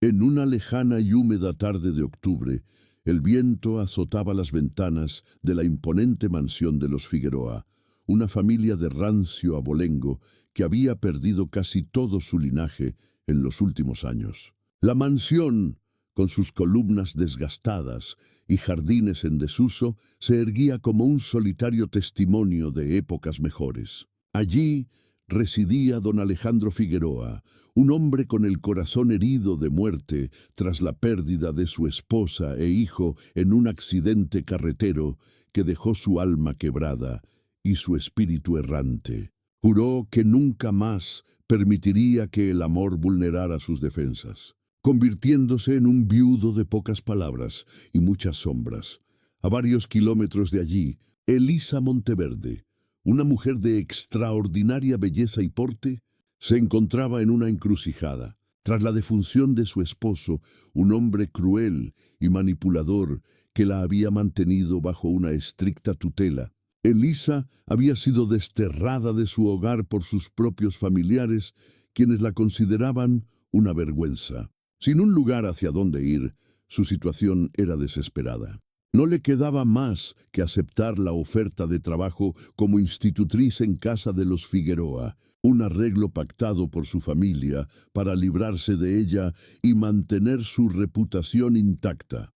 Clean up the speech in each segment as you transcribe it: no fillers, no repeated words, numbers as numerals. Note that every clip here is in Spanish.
En una lejana y húmeda tarde de octubre, el viento azotaba las ventanas de la imponente mansión de los Figueroa, una familia de rancio abolengo que había perdido casi todo su linaje en los últimos años. La mansión, con sus columnas desgastadas y jardines en desuso, se erguía como un solitario testimonio de épocas mejores. Allí residía don Alejandro Figueroa, un hombre con el corazón herido de muerte tras la pérdida de su esposa e hijo en un accidente carretero que dejó su alma quebrada y su espíritu errante. Juró que nunca más permitiría que el amor vulnerara sus defensas, convirtiéndose en un viudo de pocas palabras y muchas sombras. A varios kilómetros de allí, Elisa Monteverde, una mujer de extraordinaria belleza y porte, se encontraba en una encrucijada. Tras la defunción de su esposo, un hombre cruel y manipulador que la había mantenido bajo una estricta tutela, Elisa había sido desterrada de su hogar por sus propios familiares, quienes la consideraban una vergüenza. Sin un lugar hacia donde ir, su situación era desesperada. No le quedaba más que aceptar la oferta de trabajo como institutriz en casa de los Figueroa, un arreglo pactado por su familia para librarse de ella y mantener su reputación intacta.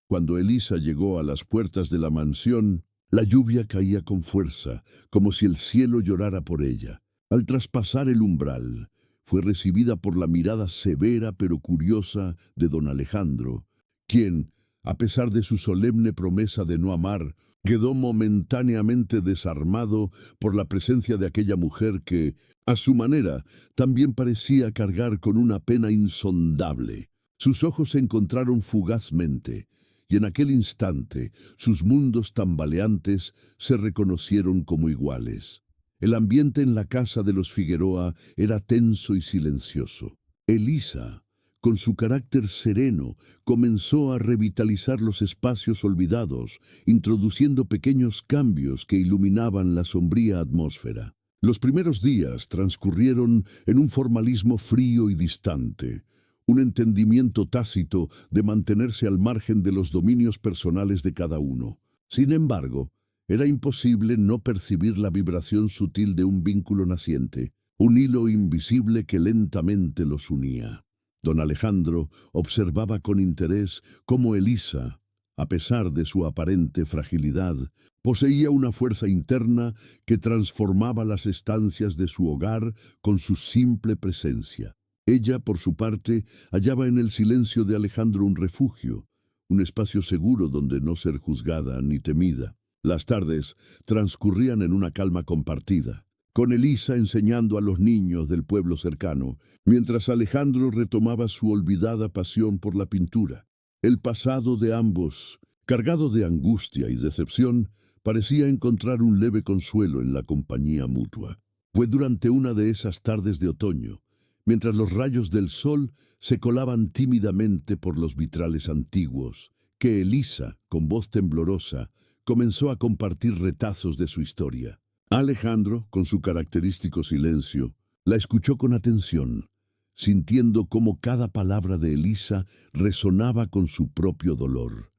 Cuando Elisa llegó a las puertas de la mansión, la lluvia caía con fuerza, como si el cielo llorara por ella. Al traspasar el umbral, fue recibida por la mirada severa pero curiosa de don Alejandro, quien, a pesar de su solemne promesa de no amar, quedó momentáneamente desarmado por la presencia de aquella mujer que, a su manera, también parecía cargar con una pena insondable. Sus ojos se encontraron fugazmente, y en aquel instante sus mundos tambaleantes se reconocieron como iguales. El ambiente en la casa de los Figueroa era tenso y silencioso. Elisa, con su carácter sereno, comenzó a revitalizar los espacios olvidados, introduciendo pequeños cambios que iluminaban la sombría atmósfera. Los primeros días transcurrieron en un formalismo frío y distante, un entendimiento tácito de mantenerse al margen de los dominios personales de cada uno. Sin embargo, era imposible no percibir la vibración sutil de un vínculo naciente, un hilo invisible que lentamente los unía. Don Alejandro observaba con interés cómo Elisa, a pesar de su aparente fragilidad, poseía una fuerza interna que transformaba las estancias de su hogar con su simple presencia. Ella, por su parte, hallaba en el silencio de Alejandro un refugio, un espacio seguro donde no ser juzgada ni temida. Las tardes transcurrían en una calma compartida, con Elisa enseñando a los niños del pueblo cercano, mientras Alejandro retomaba su olvidada pasión por la pintura. El pasado de ambos, cargado de angustia y decepción, parecía encontrar un leve consuelo en la compañía mutua. Fue durante una de esas tardes de otoño, mientras los rayos del sol se colaban tímidamente por los vitrales antiguos, que Elisa, con voz temblorosa, comenzó a compartir retazos de su historia. Alejandro, con su característico silencio, la escuchó con atención, sintiendo cómo cada palabra de Elisa resonaba con su propio dolor.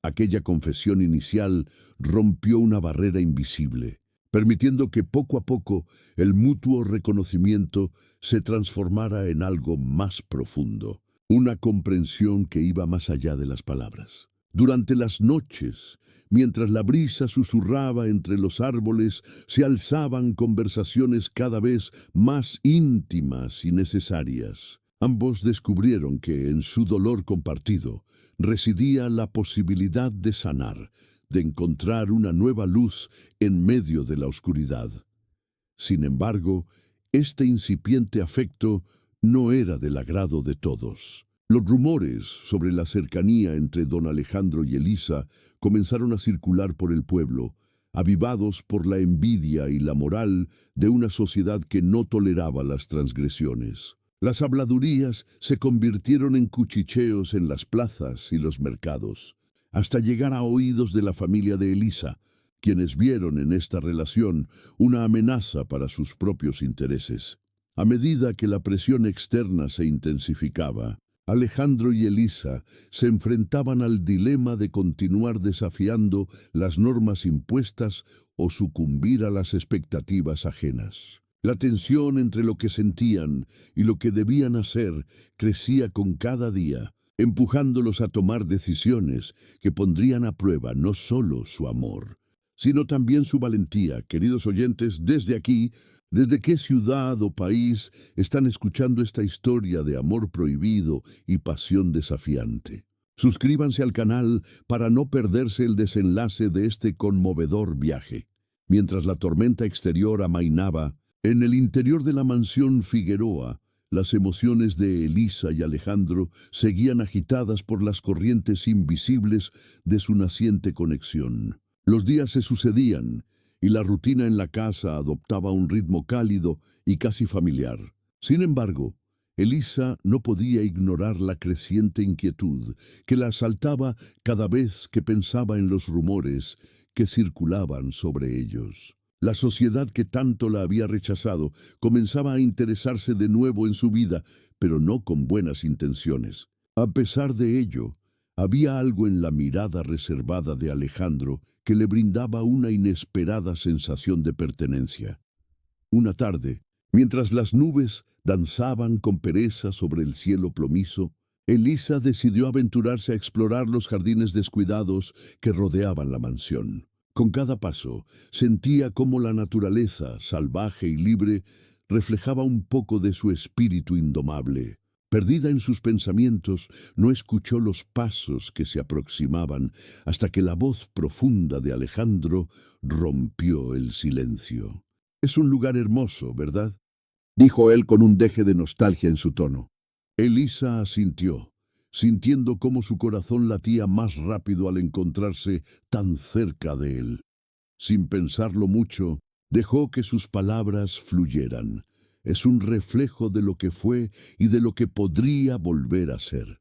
Aquella confesión inicial rompió una barrera invisible, permitiendo que poco a poco el mutuo reconocimiento se transformara en algo más profundo, una comprensión que iba más allá de las palabras. Durante las noches, mientras la brisa susurraba entre los árboles, se alzaban conversaciones cada vez más íntimas y necesarias. Ambos descubrieron que en su dolor compartido residía la posibilidad de sanar, de encontrar una nueva luz en medio de la oscuridad. Sin embargo, este incipiente afecto no era del agrado de todos. Los rumores sobre la cercanía entre don Alejandro y Elisa comenzaron a circular por el pueblo, avivados por la envidia y la moral de una sociedad que no toleraba las transgresiones. Las habladurías se convirtieron en cuchicheos en las plazas y los mercados, hasta llegar a oídos de la familia de Elisa, quienes vieron en esta relación una amenaza para sus propios intereses. A medida que la presión externa se intensificaba, Alejandro y Elisa se enfrentaban al dilema de continuar desafiando las normas impuestas o sucumbir a las expectativas ajenas. La tensión entre lo que sentían y lo que debían hacer crecía con cada día, empujándolos a tomar decisiones que pondrían a prueba no solo su amor, sino también su valentía. Queridos oyentes, desde aquí, ¿desde qué ciudad o país están escuchando esta historia de amor prohibido y pasión desafiante? Suscríbanse al canal para no perderse el desenlace de este conmovedor viaje. Mientras la tormenta exterior amainaba, en el interior de la mansión Figueroa, las emociones de Elisa y Alejandro seguían agitadas por las corrientes invisibles de su naciente conexión. Los días se sucedían, y la rutina en la casa adoptaba un ritmo cálido y casi familiar. Sin embargo, Elisa no podía ignorar la creciente inquietud que la asaltaba cada vez que pensaba en los rumores que circulaban sobre ellos. La sociedad que tanto la había rechazado comenzaba a interesarse de nuevo en su vida, pero no con buenas intenciones. A pesar de ello, había algo en la mirada reservada de Alejandro que le brindaba una inesperada sensación de pertenencia. Una tarde, mientras las nubes danzaban con pereza sobre el cielo plomizo, Elisa decidió aventurarse a explorar los jardines descuidados que rodeaban la mansión. Con cada paso, sentía cómo la naturaleza, salvaje y libre, reflejaba un poco de su espíritu indomable. Perdida en sus pensamientos, no escuchó los pasos que se aproximaban hasta que la voz profunda de Alejandro rompió el silencio. «Es un lugar hermoso, ¿verdad?», dijo él con un deje de nostalgia en su tono. Elisa asintió, sintiendo cómo su corazón latía más rápido al encontrarse tan cerca de él. Sin pensarlo mucho, dejó que sus palabras fluyeran. Es un reflejo de lo que fue y de lo que podría volver a ser.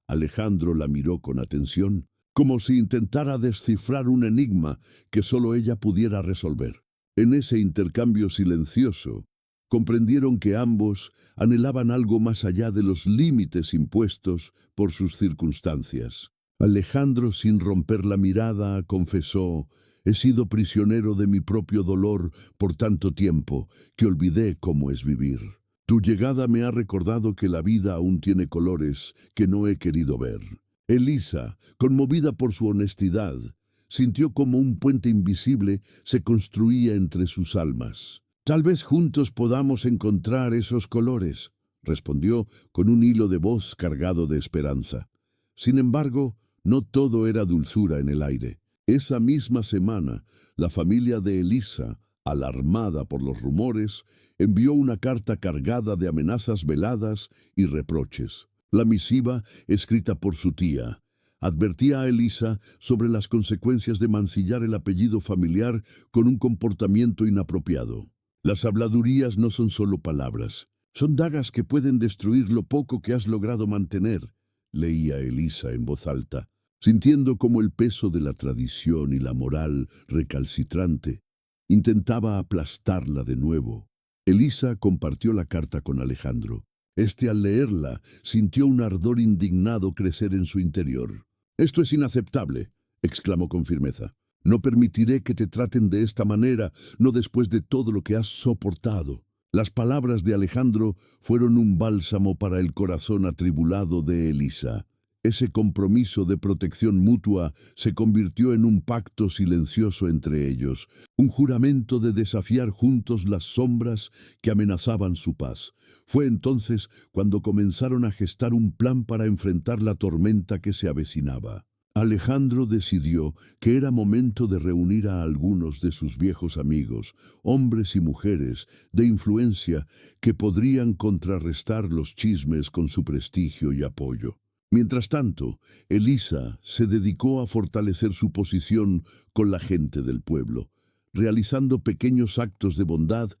Alejandro la miró con atención, como si intentara descifrar un enigma que solo ella pudiera resolver. En ese intercambio silencioso, comprendieron que ambos anhelaban algo más allá de los límites impuestos por sus circunstancias. Alejandro, sin romper la mirada, confesó: «He sido prisionero de mi propio dolor por tanto tiempo que olvidé cómo es vivir. Tu llegada me ha recordado que la vida aún tiene colores que no he querido ver». Elisa, conmovida por su honestidad, sintió como un puente invisible se construía entre sus almas. «Tal vez juntos podamos encontrar esos colores», respondió con un hilo de voz cargado de esperanza. Sin embargo, no todo era dulzura en el aire. Esa misma semana, la familia de Elisa, alarmada por los rumores, envió una carta cargada de amenazas veladas y reproches. La misiva, escrita por su tía, advertía a Elisa sobre las consecuencias de mancillar el apellido familiar con un comportamiento inapropiado. «Las habladurías no son solo palabras, son dagas que pueden destruir lo poco que has logrado mantener», leía Elisa en voz alta, sintiendo cómo el peso de la tradición y la moral recalcitrante intentaba aplastarla de nuevo. Elisa compartió la carta con Alejandro. Este, al leerla, sintió un ardor indignado crecer en su interior. «Esto es inaceptable», exclamó con firmeza. «No permitiré que te traten de esta manera, no después de todo lo que has soportado». Las palabras de Alejandro fueron un bálsamo para el corazón atribulado de Elisa. Ese compromiso de protección mutua se convirtió en un pacto silencioso entre ellos, un juramento de desafiar juntos las sombras que amenazaban su paz. Fue entonces cuando comenzaron a gestar un plan para enfrentar la tormenta que se avecinaba. Alejandro decidió que era momento de reunir a algunos de sus viejos amigos, hombres y mujeres de influencia que podrían contrarrestar los chismes con su prestigio y apoyo. Mientras tanto, Elisa se dedicó a fortalecer su posición con la gente del pueblo, realizando pequeños actos de bondad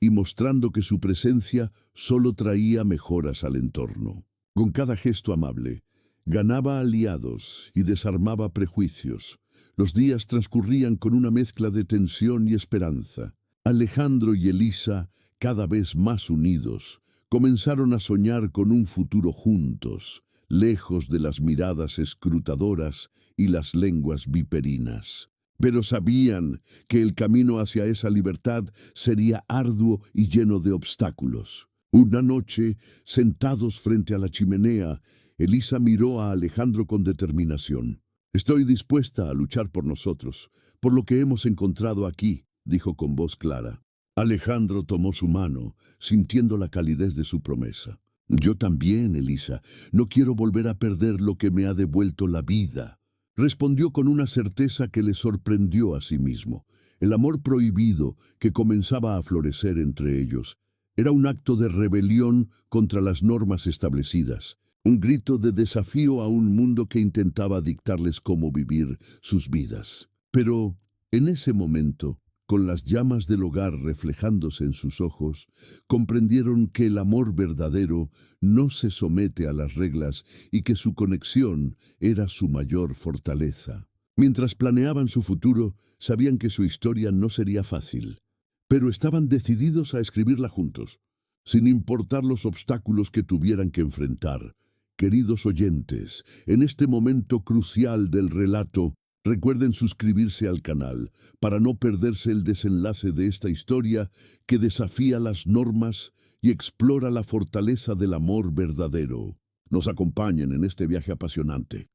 y mostrando que su presencia solo traía mejoras al entorno. Con cada gesto amable, ganaba aliados y desarmaba prejuicios. Los días transcurrían con una mezcla de tensión y esperanza. Alejandro y Elisa cada vez más unidos, comenzaron a soñar con un futuro juntos, lejos de las miradas escrutadoras y las lenguas viperinas. Pero sabían que el camino hacia esa libertad sería arduo y lleno de obstáculos. Una noche, sentados frente a la chimenea, Elisa miró a Alejandro con determinación. «Estoy dispuesta a luchar por nosotros, por lo que hemos encontrado aquí», dijo con voz clara. Alejandro tomó su mano, sintiendo la calidez de su promesa. «Yo también, Elisa. No quiero volver a perder lo que me ha devuelto la vida», respondió con una certeza que le sorprendió a sí mismo. El amor prohibido que comenzaba a florecer entre ellos era un acto de rebelión contra las normas establecidas, un grito de desafío a un mundo que intentaba dictarles cómo vivir sus vidas. Pero, en ese momento, con las llamas del hogar reflejándose en sus ojos, comprendieron que el amor verdadero no se somete a las reglas y que su conexión era su mayor fortaleza. Mientras planeaban su futuro, sabían que su historia no sería fácil, pero estaban decididos a escribirla juntos, sin importar los obstáculos que tuvieran que enfrentar. Queridos oyentes, en este momento crucial del relato, recuerden suscribirse al canal para no perderse el desenlace de esta historia que desafía las normas y explora la fortaleza del amor verdadero. Nos acompañen en este viaje apasionante.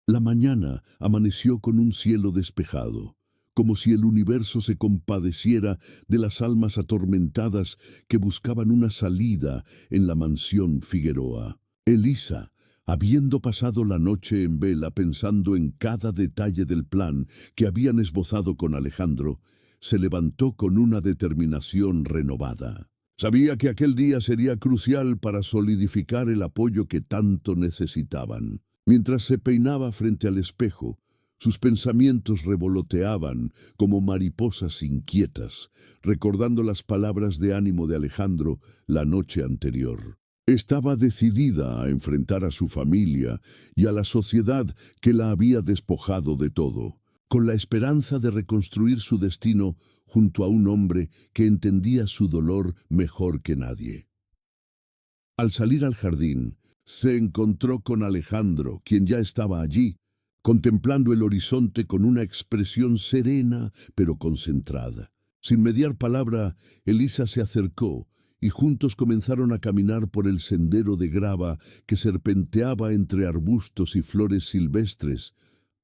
La mañana amaneció con un cielo despejado, como si el universo se compadeciera de las almas atormentadas que buscaban una salida en la mansión Figueroa. Elisa, habiendo pasado la noche en vela pensando en cada detalle del plan que habían esbozado con Alejandro, se levantó con una determinación renovada. Sabía que aquel día sería crucial para solidificar el apoyo que tanto necesitaban. Mientras se peinaba frente al espejo, sus pensamientos revoloteaban como mariposas inquietas, recordando las palabras de ánimo de Alejandro la noche anterior. Estaba decidida a enfrentar a su familia y a la sociedad que la había despojado de todo, con la esperanza de reconstruir su destino junto a un hombre que entendía su dolor mejor que nadie. Al salir al jardín, se encontró con Alejandro, quien ya estaba allí, contemplando el horizonte con una expresión serena pero concentrada. Sin mediar palabra, Elisa se acercó y juntos comenzaron a caminar por el sendero de grava que serpenteaba entre arbustos y flores silvestres,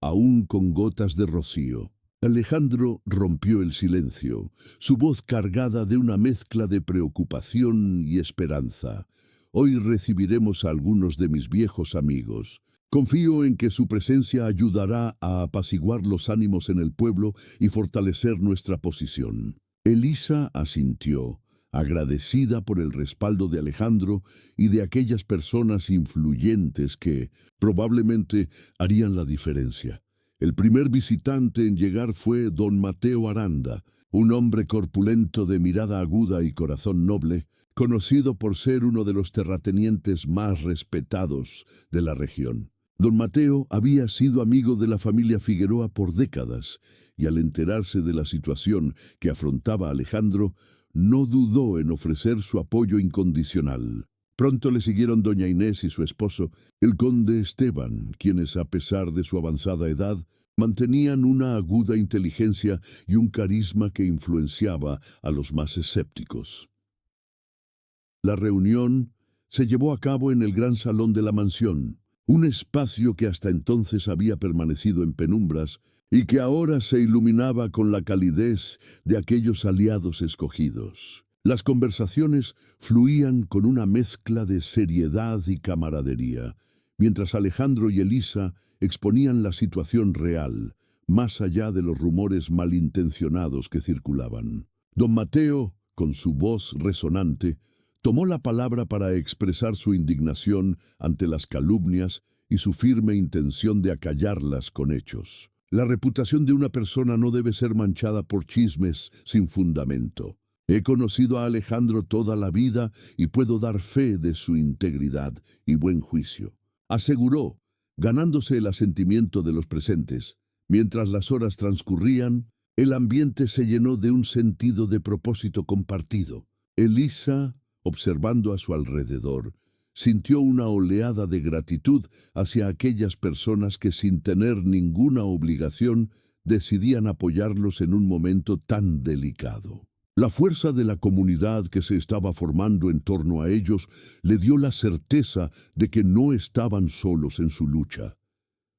aún con gotas de rocío. Alejandro rompió el silencio, su voz cargada de una mezcla de preocupación y esperanza. «Hoy recibiremos a algunos de mis viejos amigos. Confío en que su presencia ayudará a apaciguar los ánimos en el pueblo y fortalecer nuestra posición». Elisa asintió, agradecida por el respaldo de Alejandro y de aquellas personas influyentes que, probablemente, harían la diferencia. El primer visitante en llegar fue don Mateo Aranda, un hombre corpulento de mirada aguda y corazón noble, conocido por ser uno de los terratenientes más respetados de la región. Don Mateo había sido amigo de la familia Figueroa por décadas, y al enterarse de la situación que afrontaba Alejandro, no dudó en ofrecer su apoyo incondicional. Pronto le siguieron doña Inés y su esposo, el conde Esteban, quienes, a pesar de su avanzada edad, mantenían una aguda inteligencia y un carisma que influenciaba a los más escépticos. La reunión se llevó a cabo en el gran salón de la mansión, un espacio que hasta entonces había permanecido en penumbras y que ahora se iluminaba con la calidez de aquellos aliados escogidos. Las conversaciones fluían con una mezcla de seriedad y camaradería, mientras Alejandro y Elisa exponían la situación real, más allá de los rumores malintencionados que circulaban. Don Mateo, con su voz resonante, tomó la palabra para expresar su indignación ante las calumnias y su firme intención de acallarlas con hechos. La reputación de una persona no debe ser manchada por chismes sin fundamento. He conocido a Alejandro toda la vida y puedo dar fe de su integridad y buen juicio, aseguró, ganándose el asentimiento de los presentes. Mientras las horas transcurrían, el ambiente se llenó de un sentido de propósito compartido. Elisa, observando a su alrededor, sintió una oleada de gratitud hacia aquellas personas que sin tener ninguna obligación decidían apoyarlos en un momento tan delicado. La fuerza de la comunidad que se estaba formando en torno a ellos le dio la certeza de que no estaban solos en su lucha.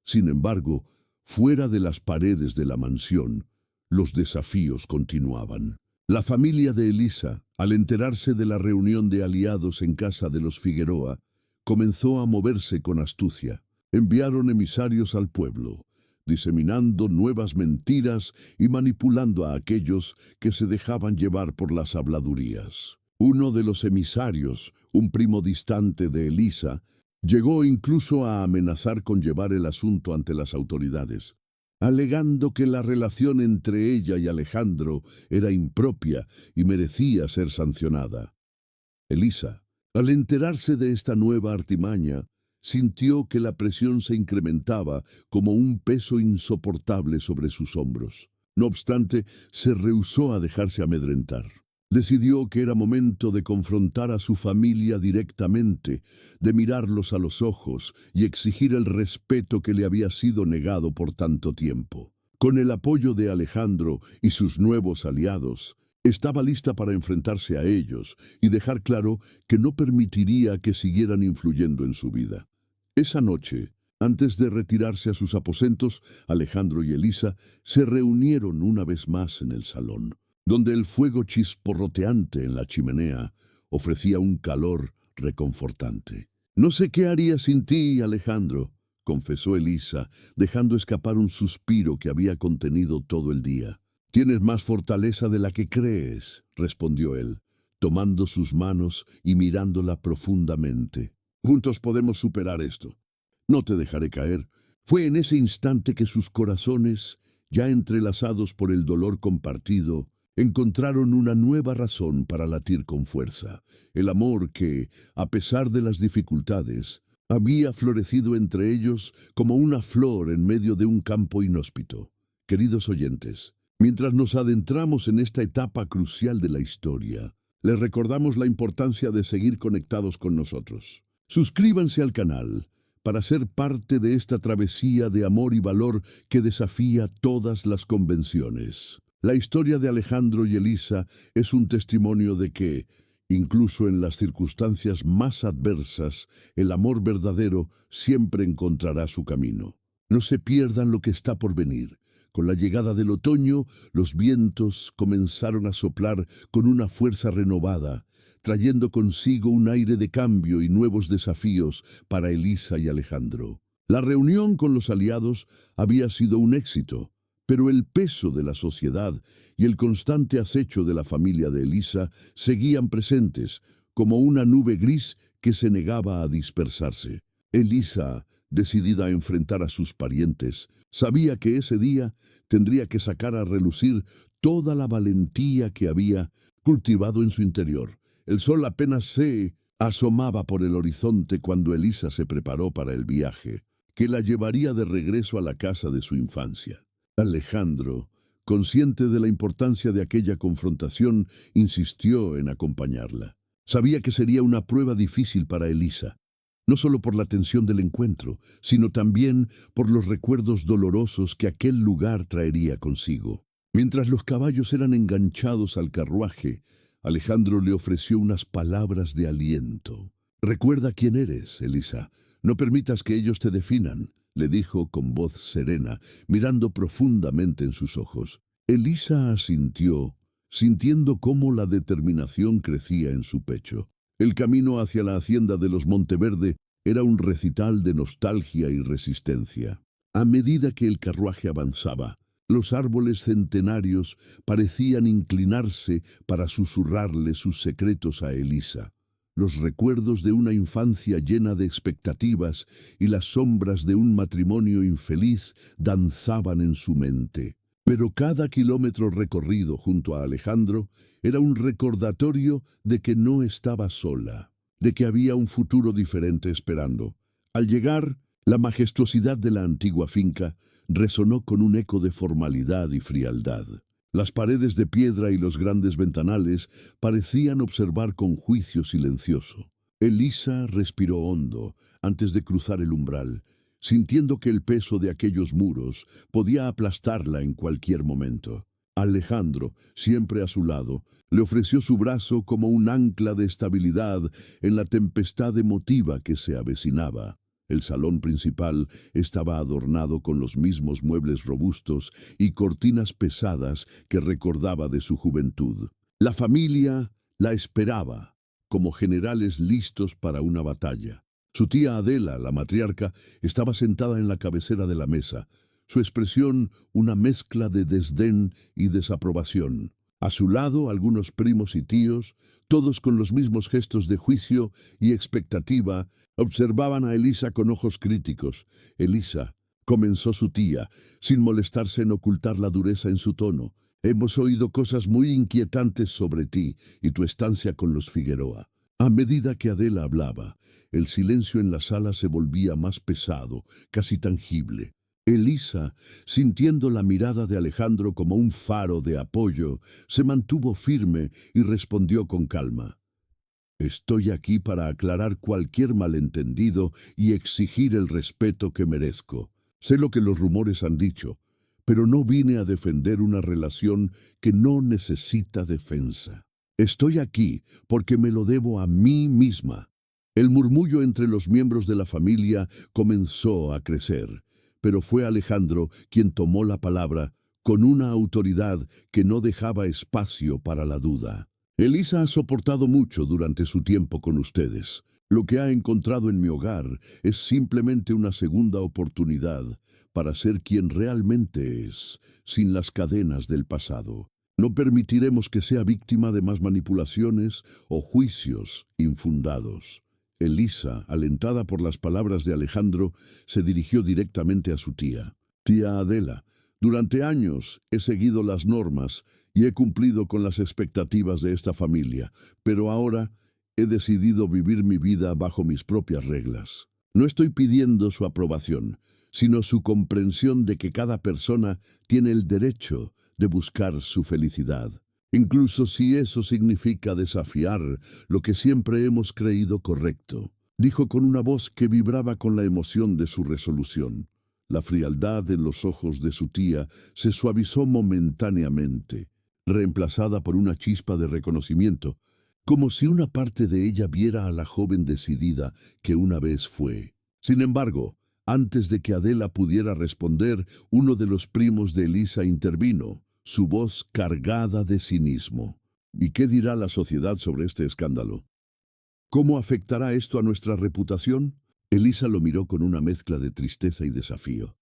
Sin embargo, fuera de las paredes de la mansión, los desafíos continuaban. La familia de Elisa, al enterarse de la reunión de aliados en casa de los Figueroa, comenzó a moverse con astucia. Enviaron emisarios al pueblo, diseminando nuevas mentiras y manipulando a aquellos que se dejaban llevar por las habladurías. Uno de los emisarios, un primo distante de Elisa, llegó incluso a amenazar con llevar el asunto ante las autoridades, alegando que la relación entre ella y Alejandro era impropia y merecía ser sancionada. Elisa, al enterarse de esta nueva artimaña, sintió que la presión se incrementaba como un peso insoportable sobre sus hombros. No obstante, se rehusó a dejarse amedrentar. Decidió que era momento de confrontar a su familia directamente, de mirarlos a los ojos y exigir el respeto que le había sido negado por tanto tiempo. Con el apoyo de Alejandro y sus nuevos aliados, estaba lista para enfrentarse a ellos y dejar claro que no permitiría que siguieran influyendo en su vida. Esa noche, antes de retirarse a sus aposentos, Alejandro y Elisa se reunieron una vez más en el salón, donde el fuego chisporroteante en la chimenea ofrecía un calor reconfortante. «No sé qué haría sin ti, Alejandro», confesó Elisa, dejando escapar un suspiro que había contenido todo el día. «Tienes más fortaleza de la que crees», respondió él, tomando sus manos y mirándola profundamente. «Juntos podemos superar esto. No te dejaré caer». Fue en ese instante que sus corazones, ya entrelazados por el dolor compartido, encontraron una nueva razón para latir con fuerza. El amor que, a pesar de las dificultades, había florecido entre ellos como una flor en medio de un campo inhóspito. Queridos oyentes, mientras nos adentramos en esta etapa crucial de la historia, les recordamos la importancia de seguir conectados con nosotros. Suscríbanse al canal para ser parte de esta travesía de amor y valor que desafía todas las convenciones. La historia de Alejandro y Elisa es un testimonio de que, incluso en las circunstancias más adversas, el amor verdadero siempre encontrará su camino. No se pierdan lo que está por venir. Con la llegada del otoño, los vientos comenzaron a soplar con una fuerza renovada, trayendo consigo un aire de cambio y nuevos desafíos para Elisa y Alejandro. La reunión con los aliados había sido un éxito, pero el peso de la sociedad y el constante acecho de la familia de Elisa seguían presentes, como una nube gris que se negaba a dispersarse. Elisa, decidida a enfrentar a sus parientes, sabía que ese día tendría que sacar a relucir toda la valentía que había cultivado en su interior. El sol apenas se asomaba por el horizonte cuando Elisa se preparó para el viaje, que la llevaría de regreso a la casa de su infancia. Alejandro, consciente de la importancia de aquella confrontación, insistió en acompañarla. Sabía que sería una prueba difícil para Elisa, no solo por la tensión del encuentro, sino también por los recuerdos dolorosos que aquel lugar traería consigo. Mientras los caballos eran enganchados al carruaje, Alejandro le ofreció unas palabras de aliento. «Recuerda quién eres, Elisa. No permitas que ellos te definan», le dijo con voz serena, mirando profundamente en sus ojos. Elisa asintió, sintiendo cómo la determinación crecía en su pecho. El camino hacia la hacienda de los Monteverde era un recital de nostalgia y resistencia. A medida que el carruaje avanzaba, los árboles centenarios parecían inclinarse para susurrarle sus secretos a Elisa. Los recuerdos de una infancia llena de expectativas y las sombras de un matrimonio infeliz danzaban en su mente. Pero cada kilómetro recorrido junto a Alejandro era un recordatorio de que no estaba sola, de que había un futuro diferente esperando. Al llegar, la majestuosidad de la antigua finca resonó con un eco de formalidad y frialdad. Las paredes de piedra y los grandes ventanales parecían observar con juicio silencioso. Elisa respiró hondo antes de cruzar el umbral, sintiendo que el peso de aquellos muros podía aplastarla en cualquier momento. Alejandro, siempre a su lado, le ofreció su brazo como un ancla de estabilidad en la tempestad emotiva que se avecinaba. El salón principal estaba adornado con los mismos muebles robustos y cortinas pesadas que recordaba de su juventud. La familia la esperaba, como generales listos para una batalla. Su tía Adela, la matriarca, estaba sentada en la cabecera de la mesa, su expresión una mezcla de desdén y desaprobación. A su lado, algunos primos y tíos, todos con los mismos gestos de juicio y expectativa, observaban a Elisa con ojos críticos. «Elisa», comenzó su tía, sin molestarse en ocultar la dureza en su tono, «hemos oído cosas muy inquietantes sobre ti y tu estancia con los Figueroa». A medida que Adela hablaba, el silencio en la sala se volvía más pesado, casi tangible. Elisa, sintiendo la mirada de Alejandro como un faro de apoyo, se mantuvo firme y respondió con calma. «Estoy aquí para aclarar cualquier malentendido y exigir el respeto que merezco. Sé lo que los rumores han dicho, pero no vine a defender una relación que no necesita defensa. Estoy aquí porque me lo debo a mí misma». El murmullo entre los miembros de la familia comenzó a crecer, pero fue Alejandro quien tomó la palabra con una autoridad que no dejaba espacio para la duda. «Elisa ha soportado mucho durante su tiempo con ustedes. Lo que ha encontrado en mi hogar es simplemente una segunda oportunidad para ser quien realmente es, sin las cadenas del pasado. No permitiremos que sea víctima de más manipulaciones o juicios infundados». Elisa, alentada por las palabras de Alejandro, se dirigió directamente a su tía. «Tía Adela, durante años he seguido las normas y he cumplido con las expectativas de esta familia, pero ahora he decidido vivir mi vida bajo mis propias reglas. No estoy pidiendo su aprobación, sino su comprensión de que cada persona tiene el derecho de buscar su felicidad. Incluso si eso significa desafiar lo que siempre hemos creído correcto», dijo con una voz que vibraba con la emoción de su resolución. La frialdad en los ojos de su tía se suavizó momentáneamente, reemplazada por una chispa de reconocimiento, como si una parte de ella viera a la joven decidida que una vez fue. Sin embargo, antes de que Adela pudiera responder, uno de los primos de Elisa intervino, su voz cargada de cinismo. «¿Y qué dirá la sociedad sobre este escándalo? ¿Cómo afectará esto a nuestra reputación?». Elisa lo miró con una mezcla de tristeza y desafío.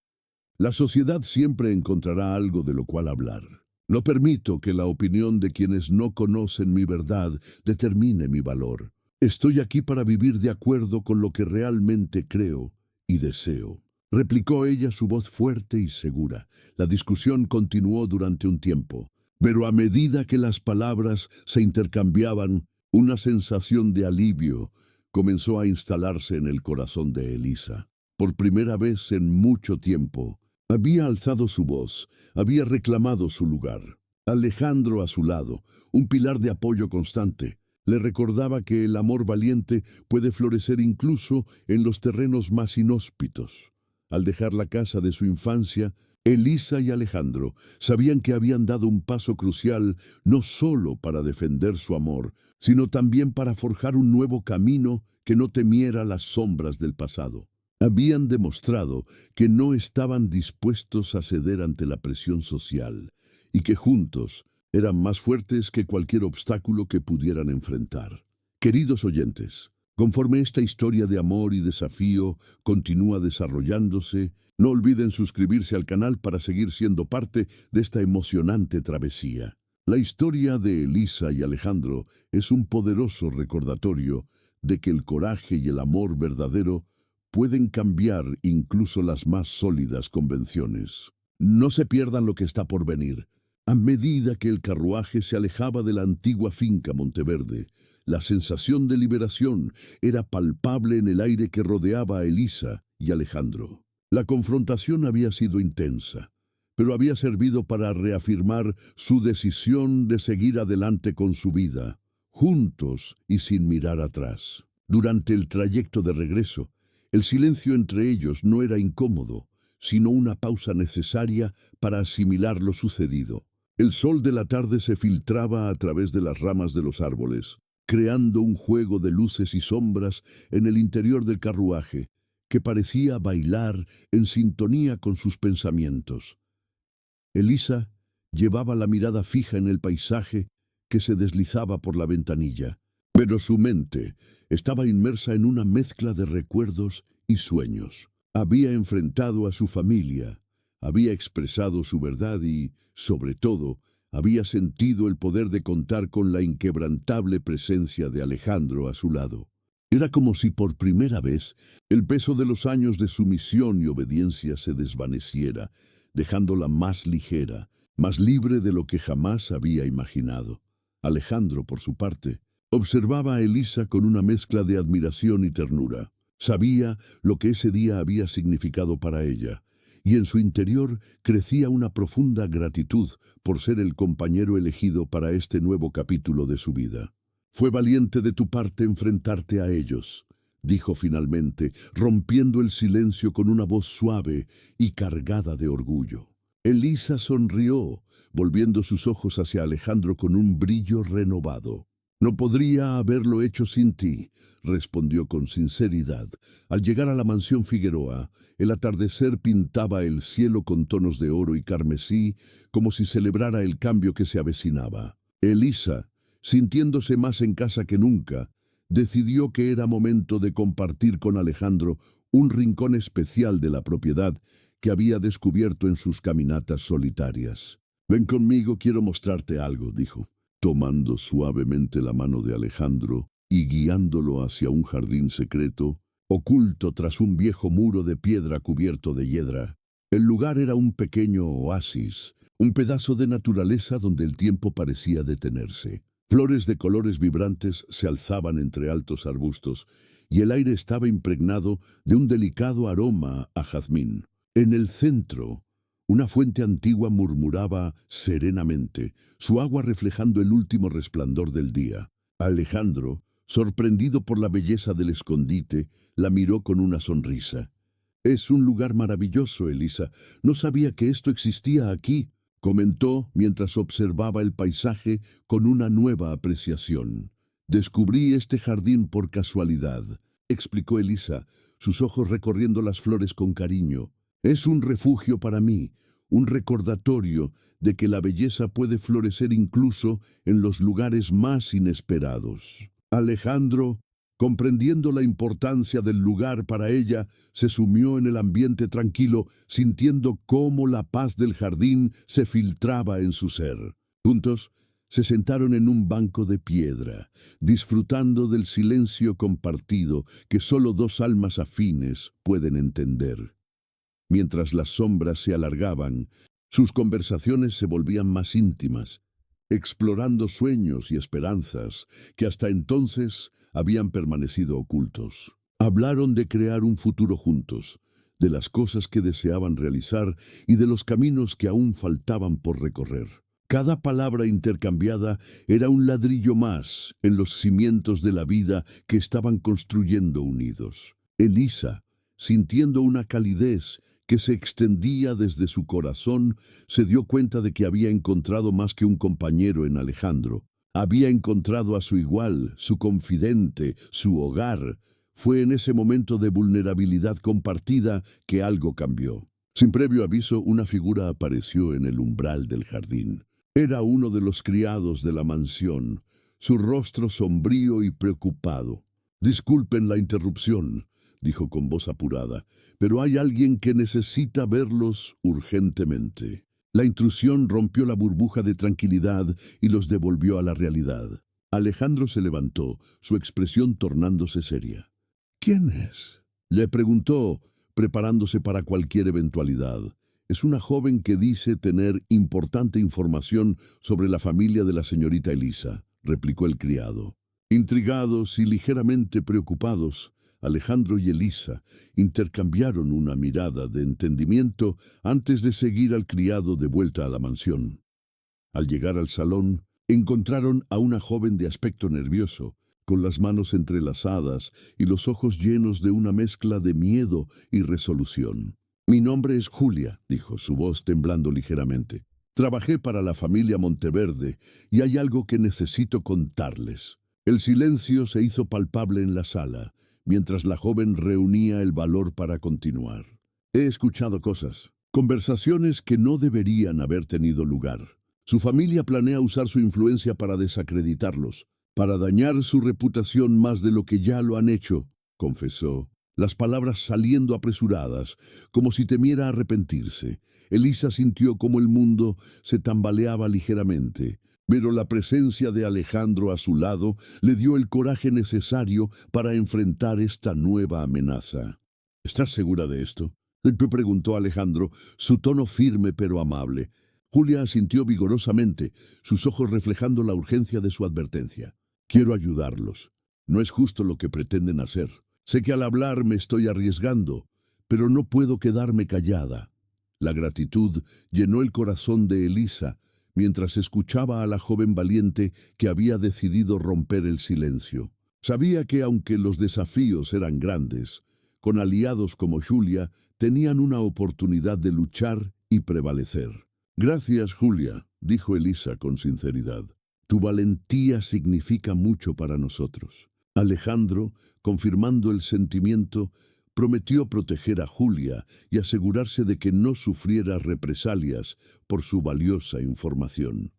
«La sociedad siempre encontrará algo de lo cual hablar. No permito que la opinión de quienes no conocen mi verdad determine mi valor. Estoy aquí para vivir de acuerdo con lo que realmente creo y deseo», replicó ella, su voz fuerte y segura. La discusión continuó durante un tiempo, pero a medida que las palabras se intercambiaban, una sensación de alivio comenzó a instalarse en el corazón de Elisa. Por primera vez en mucho tiempo, había alzado su voz, había reclamado su lugar. Alejandro a su lado, un pilar de apoyo constante, le recordaba que el amor valiente puede florecer incluso en los terrenos más inhóspitos. Al dejar la casa de su infancia, Elisa y Alejandro sabían que habían dado un paso crucial no solo para defender su amor, sino también para forjar un nuevo camino que no temiera las sombras del pasado. Habían demostrado que no estaban dispuestos a ceder ante la presión social y que juntos eran más fuertes que cualquier obstáculo que pudieran enfrentar. Queridos oyentes, conforme esta historia de amor y desafío continúa desarrollándose, no olviden suscribirse al canal para seguir siendo parte de esta emocionante travesía. La historia de Elisa y Alejandro es un poderoso recordatorio de que el coraje y el amor verdadero pueden cambiar incluso las más sólidas convenciones. No se pierdan lo que está por venir. A medida que el carruaje se alejaba de la antigua finca Monteverde, la sensación de liberación era palpable en el aire que rodeaba a Elisa y Alejandro. La confrontación había sido intensa, pero había servido para reafirmar su decisión de seguir adelante con su vida, juntos y sin mirar atrás. Durante el trayecto de regreso, el silencio entre ellos no era incómodo, sino una pausa necesaria para asimilar lo sucedido. El sol de la tarde se filtraba a través de las ramas de los árboles, creando un juego de luces y sombras en el interior del carruaje, que parecía bailar en sintonía con sus pensamientos. Elisa llevaba la mirada fija en el paisaje que se deslizaba por la ventanilla, pero su mente estaba inmersa en una mezcla de recuerdos y sueños. Había enfrentado a su familia, había expresado su verdad y, sobre todo, había sentido el poder de contar con la inquebrantable presencia de Alejandro a su lado. Era como si por primera vez el peso de los años de sumisión y obediencia se desvaneciera, dejándola más ligera, más libre de lo que jamás había imaginado. Alejandro, por su parte, observaba a Elisa con una mezcla de admiración y ternura. Sabía lo que ese día había significado para ella, y en su interior crecía una profunda gratitud por ser el compañero elegido para este nuevo capítulo de su vida. «Fue valiente de tu parte enfrentarte a ellos», dijo finalmente, rompiendo el silencio con una voz suave y cargada de orgullo. Elisa sonrió, volviendo sus ojos hacia Alejandro con un brillo renovado. «No podría haberlo hecho sin ti», respondió con sinceridad. Al llegar a la mansión Figueroa, el atardecer pintaba el cielo con tonos de oro y carmesí, como si celebrara el cambio que se avecinaba. Elisa, sintiéndose más en casa que nunca, decidió que era momento de compartir con Alejandro un rincón especial de la propiedad que había descubierto en sus caminatas solitarias. «Ven conmigo, quiero mostrarte algo», dijo, tomando suavemente la mano de Alejandro y guiándolo hacia un jardín secreto, oculto tras un viejo muro de piedra cubierto de hiedra. El lugar era un pequeño oasis, un pedazo de naturaleza donde el tiempo parecía detenerse. Flores de colores vibrantes se alzaban entre altos arbustos, y el aire estaba impregnado de un delicado aroma a jazmín. En el centro, una fuente antigua murmuraba serenamente, su agua reflejando el último resplandor del día. Alejandro, sorprendido por la belleza del escondite, la miró con una sonrisa. «Es un lugar maravilloso, Elisa. No sabía que esto existía aquí», comentó mientras observaba el paisaje con una nueva apreciación. «Descubrí este jardín por casualidad», explicó Elisa, sus ojos recorriendo las flores con cariño. «Es un refugio para mí, un recordatorio de que la belleza puede florecer incluso en los lugares más inesperados». Alejandro, comprendiendo la importancia del lugar para ella, se sumió en el ambiente tranquilo, sintiendo cómo la paz del jardín se filtraba en su ser. Juntos, se sentaron en un banco de piedra, disfrutando del silencio compartido que solo dos almas afines pueden entender. Mientras las sombras se alargaban, sus conversaciones se volvían más íntimas, explorando sueños y esperanzas que hasta entonces habían permanecido ocultos. Hablaron de crear un futuro juntos, de las cosas que deseaban realizar y de los caminos que aún faltaban por recorrer. Cada palabra intercambiada era un ladrillo más en los cimientos de la vida que estaban construyendo unidos. Elisa, sintiendo una calidez que se extendía desde su corazón, se dio cuenta de que había encontrado más que un compañero en Alejandro. Había encontrado a su igual, su confidente, su hogar. Fue en ese momento de vulnerabilidad compartida que algo cambió. Sin previo aviso, una figura apareció en el umbral del jardín. Era uno de los criados de la mansión, su rostro sombrío y preocupado. «Disculpen la interrupción», dijo con voz apurada, «pero hay alguien que necesita verlos urgentemente». La intrusión rompió la burbuja de tranquilidad y los devolvió a la realidad. Alejandro se levantó, su expresión tornándose seria. «¿Quién es?», le preguntó, preparándose para cualquier eventualidad. «Es una joven que dice tener importante información sobre la familia de la señorita Elisa», replicó el criado. Intrigados y ligeramente preocupados, Alejandro y Elisa intercambiaron una mirada de entendimiento antes de seguir al criado de vuelta a la mansión. Al llegar al salón, encontraron a una joven de aspecto nervioso, con las manos entrelazadas y los ojos llenos de una mezcla de miedo y resolución. «Mi nombre es Julia», dijo, su voz temblando ligeramente. «Trabajé para la familia Monteverde y hay algo que necesito contarles». El silencio se hizo palpable en la sala, mientras la joven reunía el valor para continuar. «He escuchado cosas, conversaciones que no deberían haber tenido lugar. Su familia planea usar su influencia para desacreditarlos, para dañar su reputación más de lo que ya lo han hecho», confesó, las palabras saliendo apresuradas, como si temiera arrepentirse. Elisa sintió como el mundo se tambaleaba ligeramente, pero la presencia de Alejandro a su lado le dio el coraje necesario para enfrentar esta nueva amenaza. «¿Estás segura de esto?», preguntó Alejandro, su tono firme pero amable. Julia asintió vigorosamente, sus ojos reflejando la urgencia de su advertencia. «Quiero ayudarlos. No es justo lo que pretenden hacer. Sé que al hablar me estoy arriesgando, pero no puedo quedarme callada». La gratitud llenó el corazón de Elisa mientras escuchaba a la joven valiente que había decidido romper el silencio. Sabía que aunque los desafíos eran grandes, con aliados como Julia tenían una oportunidad de luchar y prevalecer. «Gracias, Julia», dijo Elisa con sinceridad. «Tu valentía significa mucho para nosotros». Alejandro, confirmando el sentimiento, prometió proteger a Julia y asegurarse de que no sufriera represalias por su valiosa información.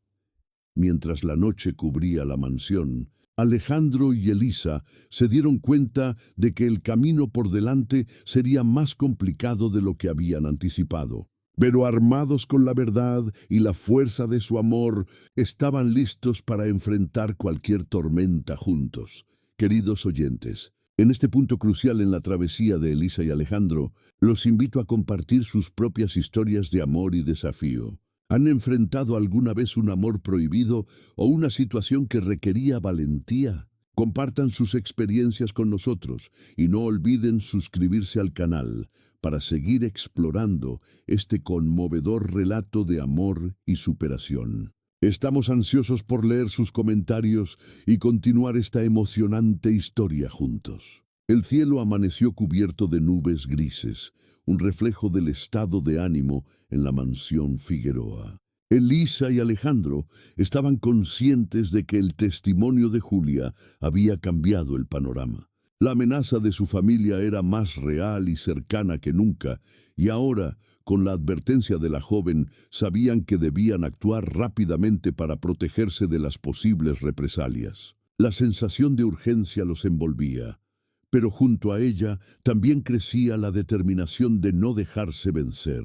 Mientras la noche cubría la mansión, Alejandro y Elisa se dieron cuenta de que el camino por delante sería más complicado de lo que habían anticipado. Pero armados con la verdad y la fuerza de su amor, estaban listos para enfrentar cualquier tormenta juntos. Queridos oyentes, en este punto crucial en la travesía de Elisa y Alejandro, los invito a compartir sus propias historias de amor y desafío. ¿Han enfrentado alguna vez un amor prohibido o una situación que requería valentía? Compartan sus experiencias con nosotros y no olviden suscribirse al canal para seguir explorando este conmovedor relato de amor y superación. Estamos ansiosos por leer sus comentarios y continuar esta emocionante historia juntos. El cielo amaneció cubierto de nubes grises, un reflejo del estado de ánimo en la mansión Figueroa. Elisa y Alejandro estaban conscientes de que el testimonio de Julia había cambiado el panorama. La amenaza de su familia era más real y cercana que nunca, y ahora, con la advertencia de la joven, sabían que debían actuar rápidamente para protegerse de las posibles represalias. La sensación de urgencia los envolvía, pero junto a ella también crecía la determinación de no dejarse vencer.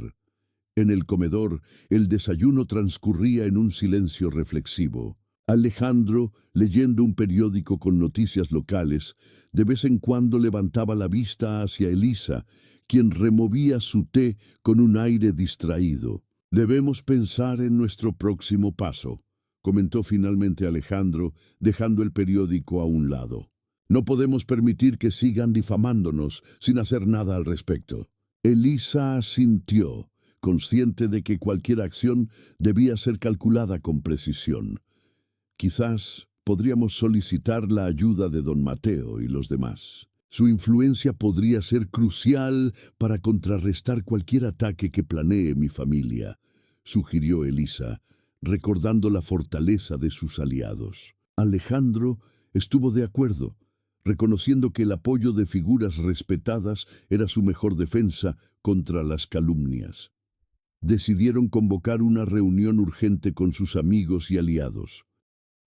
En el comedor, el desayuno transcurría en un silencio reflexivo. Alejandro, leyendo un periódico con noticias locales, de vez en cuando levantaba la vista hacia Elisa, quien removía su té con un aire distraído. «Debemos pensar en nuestro próximo paso», comentó finalmente Alejandro, dejando el periódico a un lado. «No podemos permitir que sigan difamándonos sin hacer nada al respecto». Elisa asintió, consciente de que cualquier acción debía ser calculada con precisión. «Quizás podríamos solicitar la ayuda de don Mateo y los demás. Su influencia podría ser crucial para contrarrestar cualquier ataque que planee mi familia», sugirió Elisa, recordando la fortaleza de sus aliados. Alejandro estuvo de acuerdo, reconociendo que el apoyo de figuras respetadas era su mejor defensa contra las calumnias. Decidieron convocar una reunión urgente con sus amigos y aliados.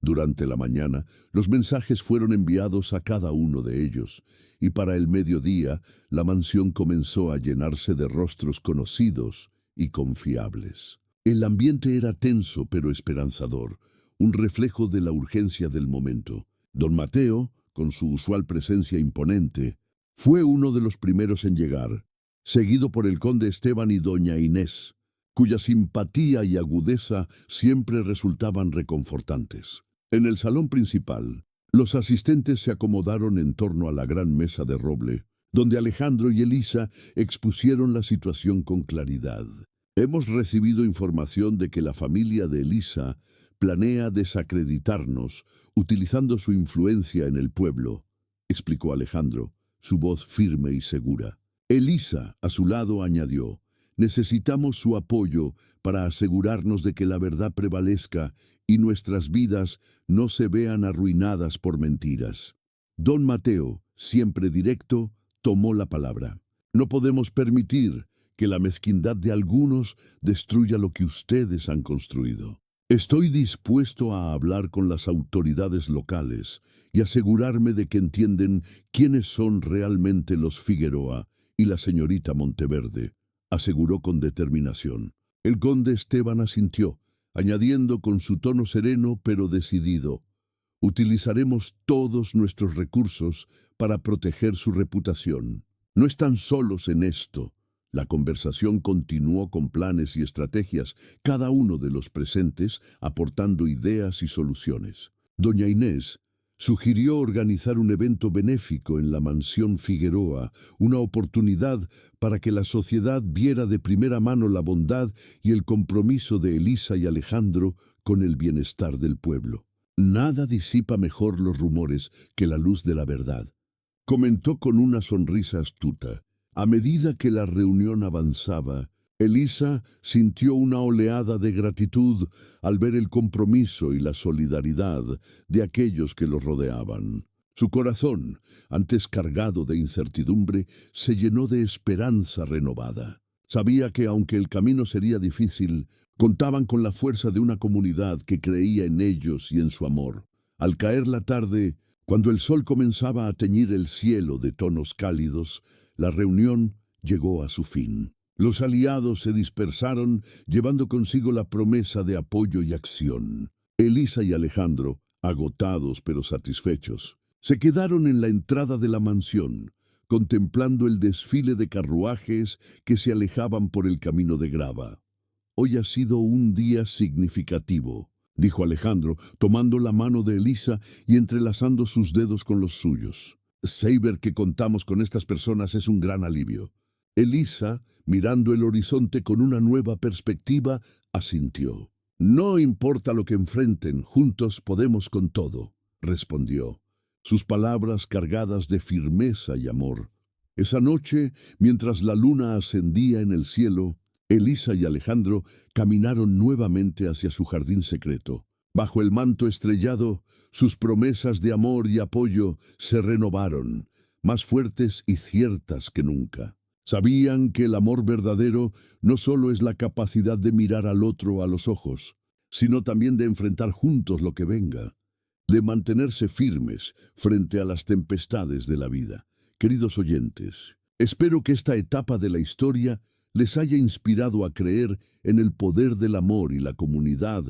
Durante la mañana, los mensajes fueron enviados a cada uno de ellos, y para el mediodía, la mansión comenzó a llenarse de rostros conocidos y confiables. El ambiente era tenso pero esperanzador, un reflejo de la urgencia del momento. Don Mateo, con su usual presencia imponente, fue uno de los primeros en llegar, seguido por el conde Esteban y doña Inés, cuya simpatía y agudeza siempre resultaban reconfortantes. En el salón principal, Los asistentes se acomodaron en torno a la gran mesa de roble, donde Alejandro y Elisa expusieron la situación con claridad. Hemos recibido información de que la familia de Elisa planea desacreditarnos utilizando su influencia en el pueblo, explicó Alejandro, su voz firme y segura. Elisa, a su lado, añadió: necesitamos su apoyo para asegurarnos de que la verdad prevalezca y nuestras vidas no se vean arruinadas por mentiras. Don Mateo, siempre directo, tomó la palabra. No podemos permitir que la mezquindad de algunos destruya lo que ustedes han construido. Estoy dispuesto a hablar con las autoridades locales y asegurarme de que entienden quiénes son realmente los Figueroa y la señorita Monteverde, aseguró con determinación. El conde Esteban asintió, añadiendo con su tono sereno pero decidido: utilizaremos todos nuestros recursos para proteger su reputación. No están solos en esto. La conversación continuó con planes y estrategias, cada uno de los presentes aportando ideas y soluciones. Doña Inés sugirió organizar un evento benéfico en la mansión Figueroa, una oportunidad para que la sociedad viera de primera mano la bondad y el compromiso de Elisa y Alejandro con el bienestar del pueblo. Nada disipa mejor los rumores que la luz de la verdad, comentó con una sonrisa astuta. A medida que la reunión avanzaba, Elisa sintió una oleada de gratitud al ver el compromiso y la solidaridad de aquellos que los rodeaban. Su corazón, antes cargado de incertidumbre, se llenó de esperanza renovada. Sabía que aunque el camino sería difícil, contaban con la fuerza de una comunidad que creía en ellos y en su amor. Al caer la tarde, cuando el sol comenzaba a teñir el cielo de tonos cálidos, la reunión llegó a su fin. Los aliados se dispersaron, llevando consigo la promesa de apoyo y acción. Elisa y Alejandro, agotados pero satisfechos, se quedaron en la entrada de la mansión, contemplando el desfile de carruajes que se alejaban por el camino de grava. Hoy ha sido un día significativo, dijo Alejandro, tomando la mano de Elisa y entrelazando sus dedos con los suyos. Saber que contamos con estas personas es un gran alivio. Elisa, mirando el horizonte con una nueva perspectiva, asintió. No importa lo que enfrenten, juntos podemos con todo, respondió, sus palabras cargadas de firmeza y amor. Esa noche, mientras la luna ascendía en el cielo, Elisa y Alejandro caminaron nuevamente hacia su jardín secreto. Bajo el manto estrellado, sus promesas de amor y apoyo se renovaron, más fuertes y ciertas que nunca. Sabían que el amor verdadero no solo es la capacidad de mirar al otro a los ojos, sino también de enfrentar juntos lo que venga, de mantenerse firmes frente a las tempestades de la vida. Queridos oyentes, espero que esta etapa de la historia les haya inspirado a creer en el poder del amor y la comunidad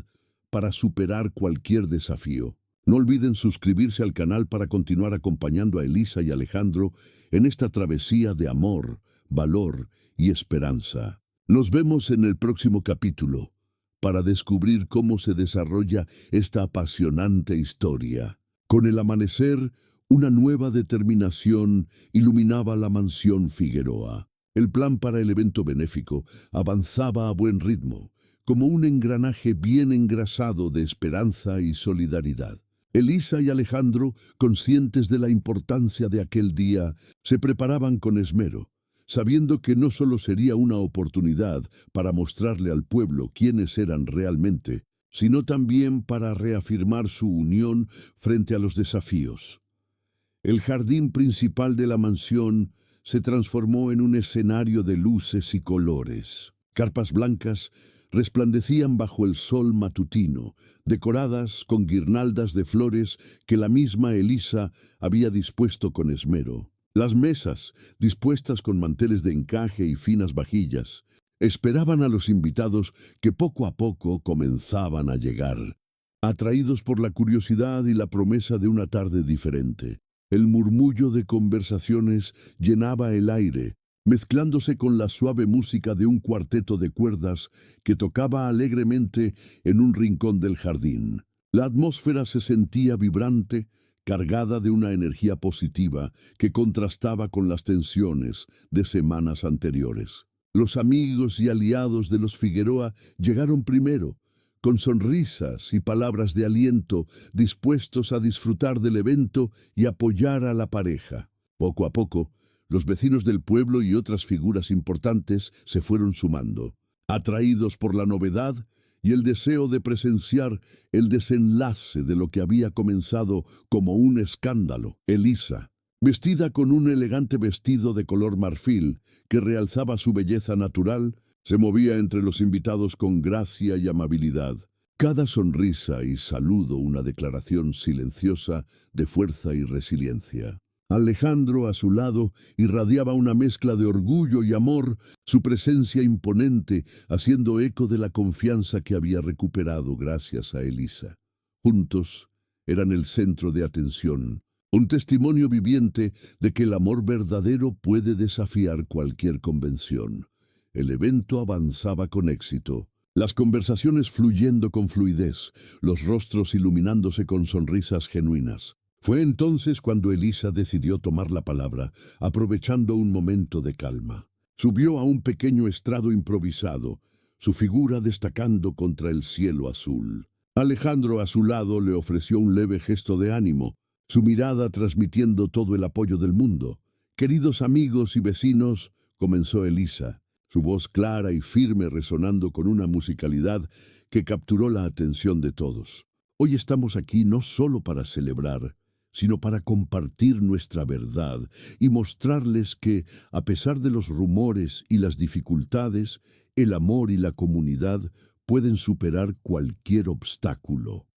para superar cualquier desafío. No olviden suscribirse al canal para continuar acompañando a Elisa y Alejandro en esta travesía de amor, valor y esperanza. Nos vemos en el próximo capítulo para descubrir cómo se desarrolla esta apasionante historia. Con el amanecer, una nueva determinación iluminaba la mansión Figueroa. El plan para el evento benéfico avanzaba a buen ritmo, como un engranaje bien engrasado de esperanza y solidaridad. Elisa y Alejandro, conscientes de la importancia de aquel día, se preparaban con esmero, sabiendo que no solo sería una oportunidad para mostrarle al pueblo quiénes eran realmente, sino también para reafirmar su unión frente a los desafíos. El jardín principal de la mansión se transformó en un escenario de luces y colores. Carpas blancas resplandecían bajo el sol matutino, decoradas con guirnaldas de flores que la misma Elisa había dispuesto con esmero. Las mesas, dispuestas con manteles de encaje y finas vajillas, esperaban a los invitados que poco a poco comenzaban a llegar, atraídos por la curiosidad y la promesa de una tarde diferente. El murmullo de conversaciones llenaba el aire, mezclándose con la suave música de un cuarteto de cuerdas que tocaba alegremente en un rincón del jardín. La atmósfera se sentía vibrante, cargada de una energía positiva que contrastaba con las tensiones de semanas anteriores. Los amigos y aliados de los Figueroa llegaron primero, con sonrisas y palabras de aliento, dispuestos a disfrutar del evento y apoyar a la pareja. Poco a poco, los vecinos del pueblo y otras figuras importantes se fueron sumando, atraídos por la novedad y el deseo de presenciar el desenlace de lo que había comenzado como un escándalo. Elisa, vestida con un elegante vestido de color marfil que realzaba su belleza natural, se movía entre los invitados con gracia y amabilidad. Cada sonrisa y saludo una declaración silenciosa de fuerza y resiliencia. Alejandro, a su lado, irradiaba una mezcla de orgullo y amor, su presencia imponente, haciendo eco de la confianza que había recuperado gracias a Elisa. Juntos eran el centro de atención, un testimonio viviente de que el amor verdadero puede desafiar cualquier convención. El evento avanzaba con éxito, las conversaciones fluyendo con fluidez, los rostros iluminándose con sonrisas genuinas. Fue entonces cuando Elisa decidió tomar la palabra, aprovechando un momento de calma. Subió a un pequeño estrado improvisado, su figura destacando contra el cielo azul. Alejandro, a su lado, le ofreció un leve gesto de ánimo, su mirada transmitiendo todo el apoyo del mundo. «Queridos amigos y vecinos», comenzó Elisa, su voz clara y firme resonando con una musicalidad que capturó la atención de todos. «Hoy estamos aquí no solo para celebrar, sino para compartir nuestra verdad y mostrarles que, a pesar de los rumores y las dificultades, el amor y la comunidad pueden superar cualquier obstáculo».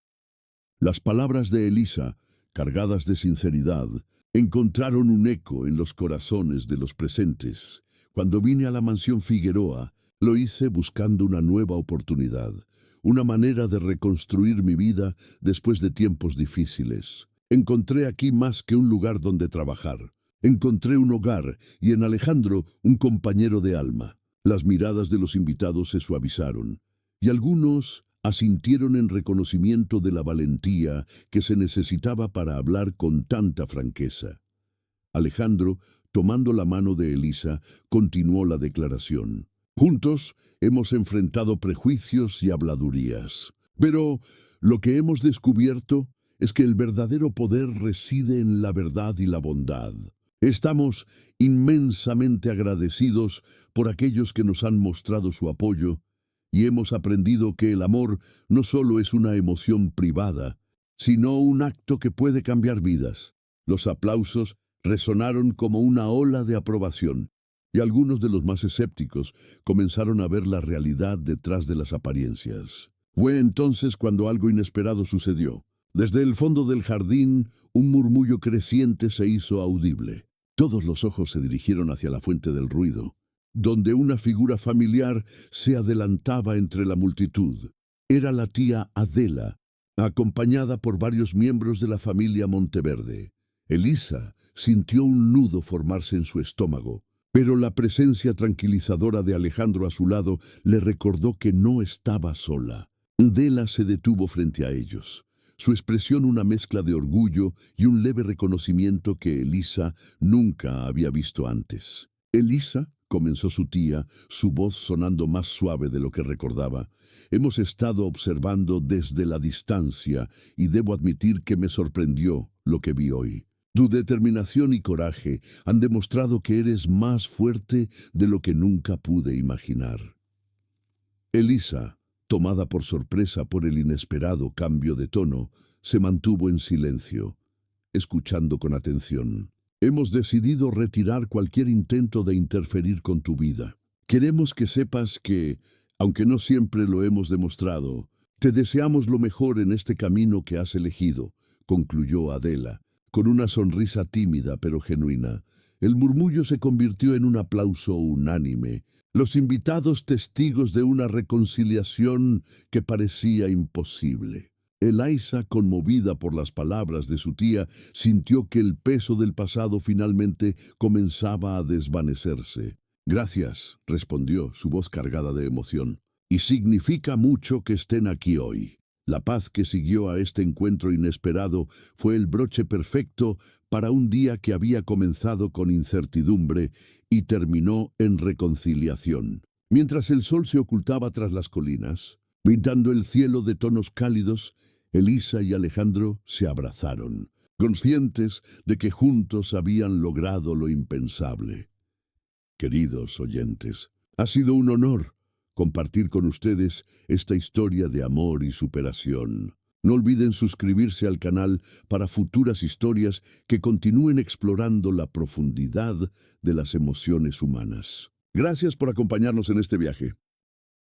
Las palabras de Elisa, cargadas de sinceridad, encontraron un eco en los corazones de los presentes. Cuando vine a la mansión Figueroa, lo hice buscando una nueva oportunidad, una manera de reconstruir mi vida después de tiempos difíciles. Encontré aquí más que un lugar donde trabajar. Encontré un hogar y en Alejandro un compañero de alma. Las miradas de los invitados se suavizaron y algunos asintieron en reconocimiento de la valentía que se necesitaba para hablar con tanta franqueza. Alejandro, tomando la mano de Elisa, continuó la declaración. «Juntos hemos enfrentado prejuicios y habladurías. Pero lo que hemos descubierto es que el verdadero poder reside en la verdad y la bondad. Estamos inmensamente agradecidos por aquellos que nos han mostrado su apoyo y hemos aprendido que el amor no solo es una emoción privada, sino un acto que puede cambiar vidas». Los aplausos resonaron como una ola de aprobación, y algunos de los más escépticos comenzaron a ver la realidad detrás de las apariencias. Fue entonces cuando algo inesperado sucedió. Desde el fondo del jardín, un murmullo creciente se hizo audible. Todos los ojos se dirigieron hacia la fuente del ruido, donde una figura familiar se adelantaba entre la multitud. Era la tía Adela, acompañada por varios miembros de la familia Monteverde. Elisa sintió un nudo formarse en su estómago, pero la presencia tranquilizadora de Alejandro a su lado le recordó que no estaba sola. Adela se detuvo frente a ellos, su expresión una mezcla de orgullo y un leve reconocimiento que Elisa nunca había visto antes. «Elisa», comenzó su tía, su voz sonando más suave de lo que recordaba, «hemos estado observando desde la distancia y debo admitir que me sorprendió lo que vi hoy. Tu determinación y coraje han demostrado que eres más fuerte de lo que nunca pude imaginar». Elisa, tomada por sorpresa por el inesperado cambio de tono, se mantuvo en silencio, escuchando con atención. «Hemos decidido retirar cualquier intento de interferir con tu vida. Queremos que sepas que, aunque no siempre lo hemos demostrado, te deseamos lo mejor en este camino que has elegido», concluyó Adela, con una sonrisa tímida pero genuina. El murmullo se convirtió en un aplauso unánime, los invitados testigos de una reconciliación que parecía imposible. Elisa, conmovida por las palabras de su tía, sintió que el peso del pasado finalmente comenzaba a desvanecerse. «Gracias», respondió, su voz cargada de emoción, «y significa mucho que estén aquí hoy». La paz que siguió a este encuentro inesperado fue el broche perfecto para un día que había comenzado con incertidumbre y terminó en reconciliación. Mientras el sol se ocultaba tras las colinas, pintando el cielo de tonos cálidos, Elisa y Alejandro se abrazaron, conscientes de que juntos habían logrado lo impensable. Queridos oyentes, ha sido un honor compartir con ustedes esta historia de amor y superación. No olviden suscribirse al canal para futuras historias que continúen explorando la profundidad de las emociones humanas. Gracias por acompañarnos en este viaje.